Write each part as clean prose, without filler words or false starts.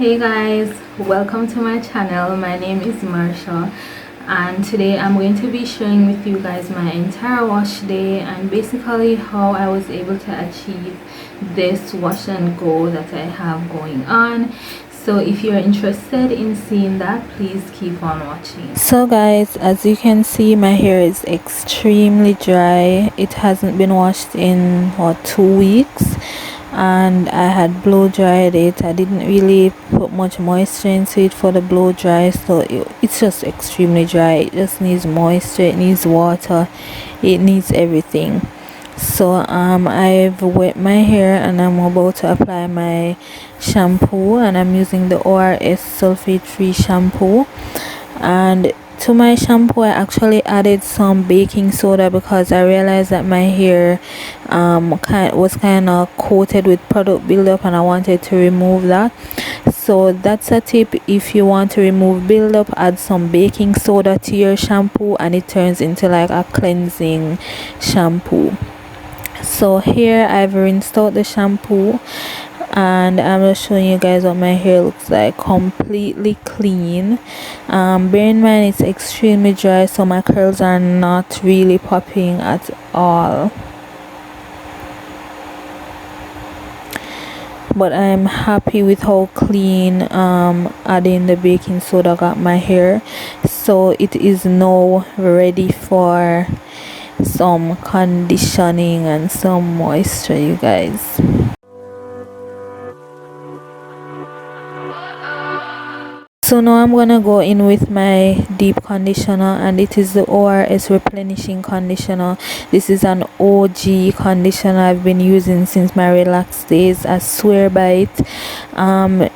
Hey guys, welcome to my channel. My name is Marsha, and today I'm going to be sharing with you guys my entire wash day and basically how I was able to achieve this wash and go that I have going on. So if you're interested in seeing that, please keep on watching. So guys, as you can see, my hair is extremely dry. It hasn't been washed in 2 weeks, and I had blow dried it. I didn't really put much moisture into it for the blow dry, so it's just extremely dry. It just needs moisture, it needs water, it needs everything. So I've wet my hair and I'm about to apply my shampoo, and I'm using the ORS sulfate free shampoo. And to my shampoo I actually added some baking soda because I realized that my hair was kind of coated with product buildup and I wanted to remove that. So that's a tip: if you want to remove buildup, add some baking soda to your shampoo and it turns into like a cleansing shampoo. So here I've rinsed out the shampoo and I'm just showing you guys what my hair looks like, completely clean. Bear in mind it's extremely dry, so my curls are not really popping at all, but I'm happy with how clean adding the baking soda got my hair. So it is now ready for some conditioning and some moisture, you guys. So now I'm gonna go in with my deep conditioner, and it is the ORS replenishing conditioner. This is an OG conditioner I've been using since my relaxed days. I swear by it.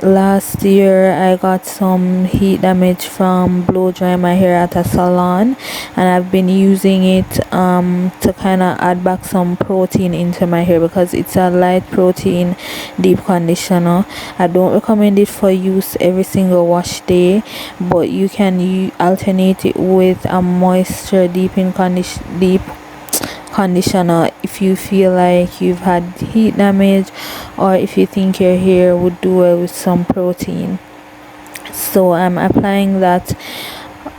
Last year I got some heat damage from blow drying my hair at a salon, and I've been using it to kind of add back some protein into my hair because it's a light protein deep conditioner. I don't recommend it for use every single wash day, but you can alternate it with a moisture deep conditioner if you feel like you've had heat damage or if you think your hair would do well with some protein. So I'm applying that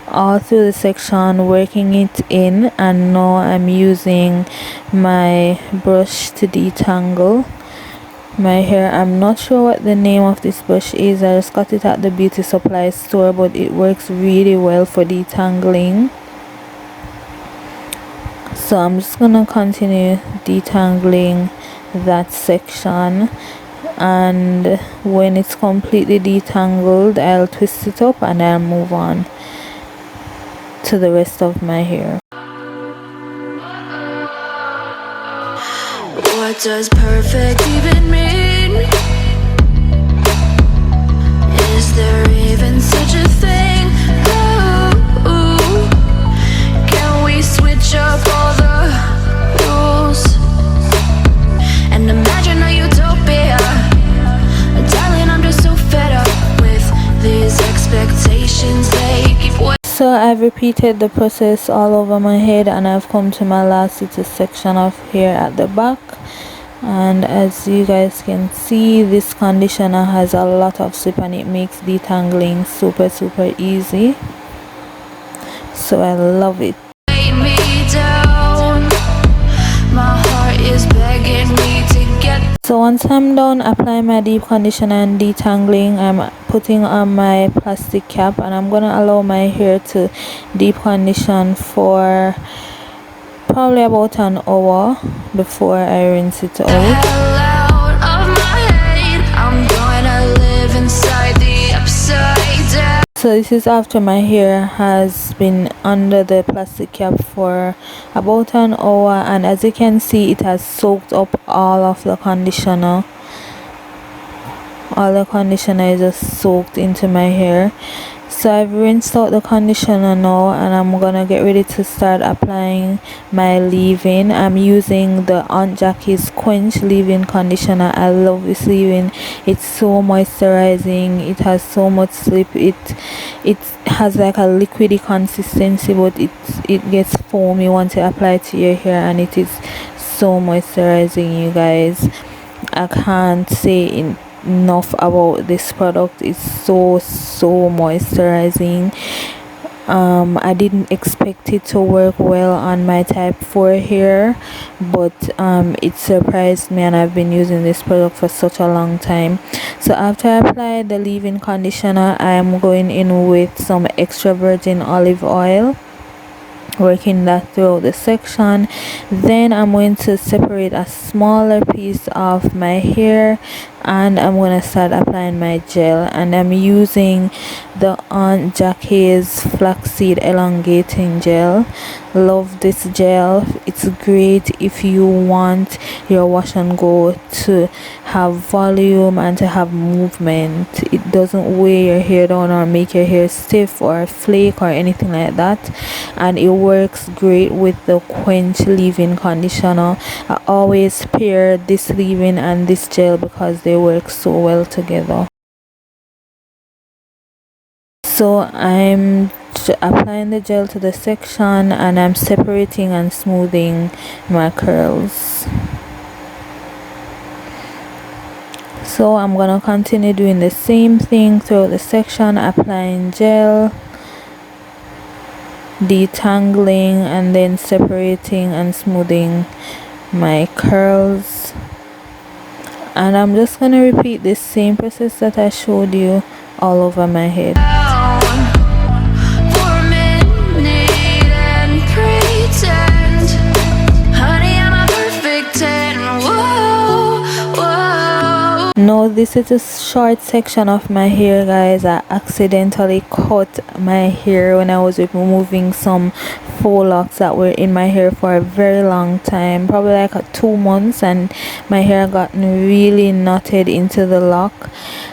all through the section, working it in, and now I'm using my brush to detangle my hair. I'm not sure what the name of this brush is. I just got it at the beauty supply store, but it works really well for detangling. So I'm just gonna continue detangling that section, and when it's completely detangled I'll twist it up and I'll move on to the rest of my hair. What does perfect even mean? Is there even such a thing? Ooh, can we switch up all the rules and imagine a utopia? Darling, I'm just so fed up with these expectations they keep waiting. So I've repeated the process all over my head, and I've come to my last little section of hair at the back. And as you guys can see, this conditioner has a lot of slip and it makes detangling super easy. So I love it. Me down. My heart is begging me to get. So once I'm done applying my deep conditioner and detangling, I'm putting on my plastic cap and I'm gonna allow my hair to deep condition for probably about an hour before I rinse it out. So this is after my hair has been under the plastic cap for about an hour, and as you can see it has soaked up all of the conditioner. All the conditioner is just soaked into my hair. So I've rinsed out the conditioner now, and I'm gonna get ready to start applying my leave-in. I'm using the Aunt Jackie's Quench leave-in conditioner. I love this leave-in. It's so moisturizing. It has so much slip. It has like a liquidy consistency, but it gets foamy once you apply it to your hair, and it is so moisturizing, you guys. I can't say enough about this product. It's so moisturizing. I didn't expect it to work well on my type 4 hair, but it surprised me, and I've been using this product for such a long time. So after I apply the leave-in conditioner, I am going in with some extra virgin olive oil, working that throughout the section. Then I'm going to separate a smaller piece of my hair, and I'm going to start applying my gel, and I'm using the Aunt Jackie's flaxseed elongating gel. Love this gel. It's great if you want your wash and go to have volume and to have movement. It doesn't weigh your hair down or make your hair stiff or flake or anything like that, and it works great with the Quench leave-in conditioner. I always pair this leave-in and this gel because they work so well together. So I'm applying the gel to the section, and I'm separating and smoothing my curls. So I'm gonna continue doing the same thing throughout the section, applying gel, detangling, and then separating and smoothing my curls. And I'm just gonna repeat this same process that I showed you all over my head. Now this is a short section of my hair, guys. I accidentally cut my hair when I was removing some faux locks that were in my hair for a very long time, probably like 2 months, and my hair gotten really knotted into the lock,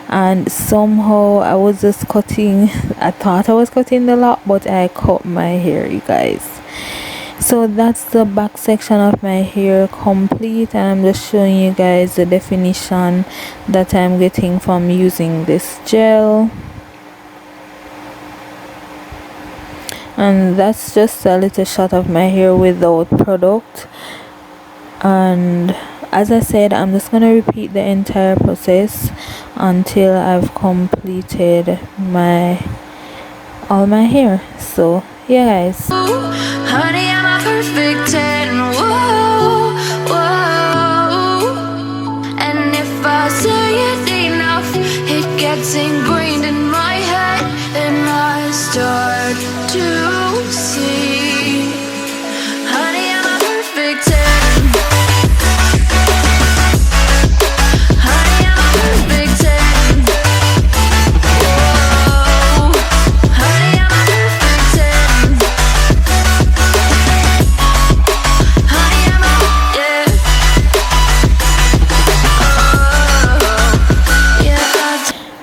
and somehow I was just cutting, I thought I was cutting the lock, but I cut my hair, you guys. So that's the back section of my hair complete, and I'm just showing you guys the definition that I'm getting from using this gel. And that's just a little shot of my hair without product. And as I said, I'm just gonna repeat the entire process until I've completed all my hair. So yeah, guys. Honey, I'm a perfect 10. Whoa, whoa. And if I say it enough, it gets ingrained in my head, and I start to see. Honey, I'm a perfect 10. Honey, I'm a perfect 10.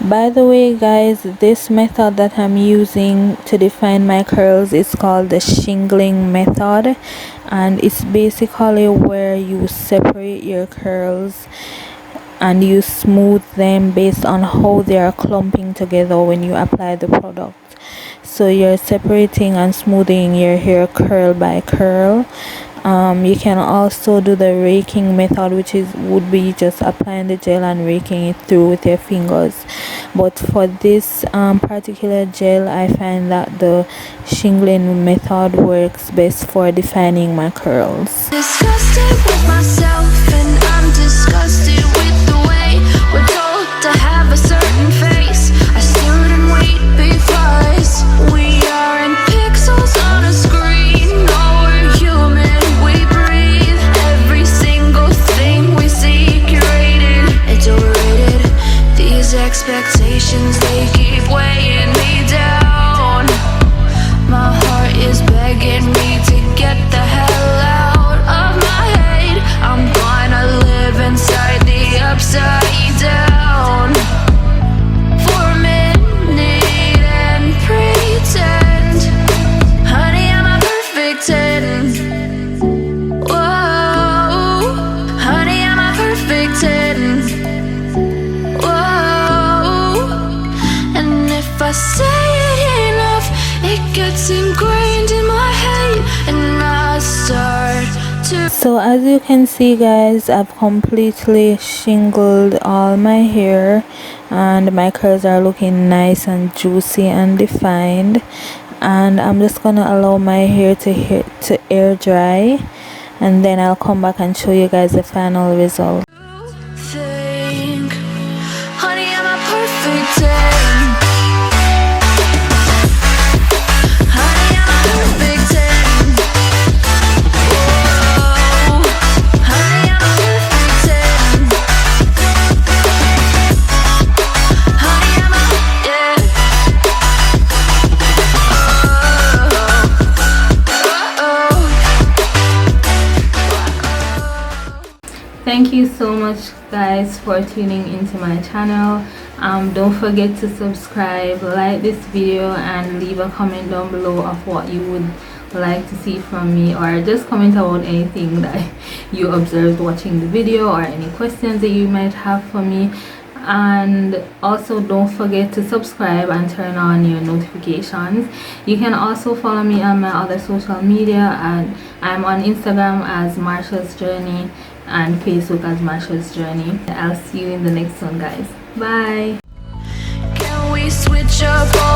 By the way, guys, this method that I'm using to define my curls is called the shingling method, and it's basically where you separate your curls and you smooth them based on how they are clumping together when you apply the product. So you're separating and smoothing your hair curl by curl. You can also do the raking method, which would be just applying the gel and raking it through with your fingers. But for this particular gel, I find that the shingling method works best for defining my curls. Disgusted with myself, and I'm disgusted with the way we're told to have a certain face, a certain weight, because we aren't pixels on a screen. No, we're human. We breathe. Every single thing we see curated. It's overrated. These expectations, they keep weighing me down. My heart is begging me to get the hell out of my head. I'm gonna live inside the upside down for a minute and pretend. Honey, I'm a perfect 10. Whoa, honey, I'm a perfect 10. Whoa, and if I say it enough, it gets ingrained in my head, and I start to So as you can see guys, I've completely shingled all my hair and my curls are looking nice and juicy and defined, and I'm just gonna allow my hair to air dry, and then I'll come back and show you guys the final result. Think, honey, I'm a perfect 10. Honey, I'm a perfect 10. Whoa, honey, I'm a perfect 10. Honey, I'm a, yeah. Thank you so much guys for tuning into my channel. Don't forget to subscribe, like this video, and leave a comment down below of what you would like to see from me, or just comment about anything that you observed watching the video or any questions that you might have for me. And also don't forget to subscribe and turn on your notifications. You can also follow me on my other social media, and I'm on Instagram as Marsha's Journey and Facebook as Marsha's Journey. I'll see you in the next one guys. Bye. Can we switch up all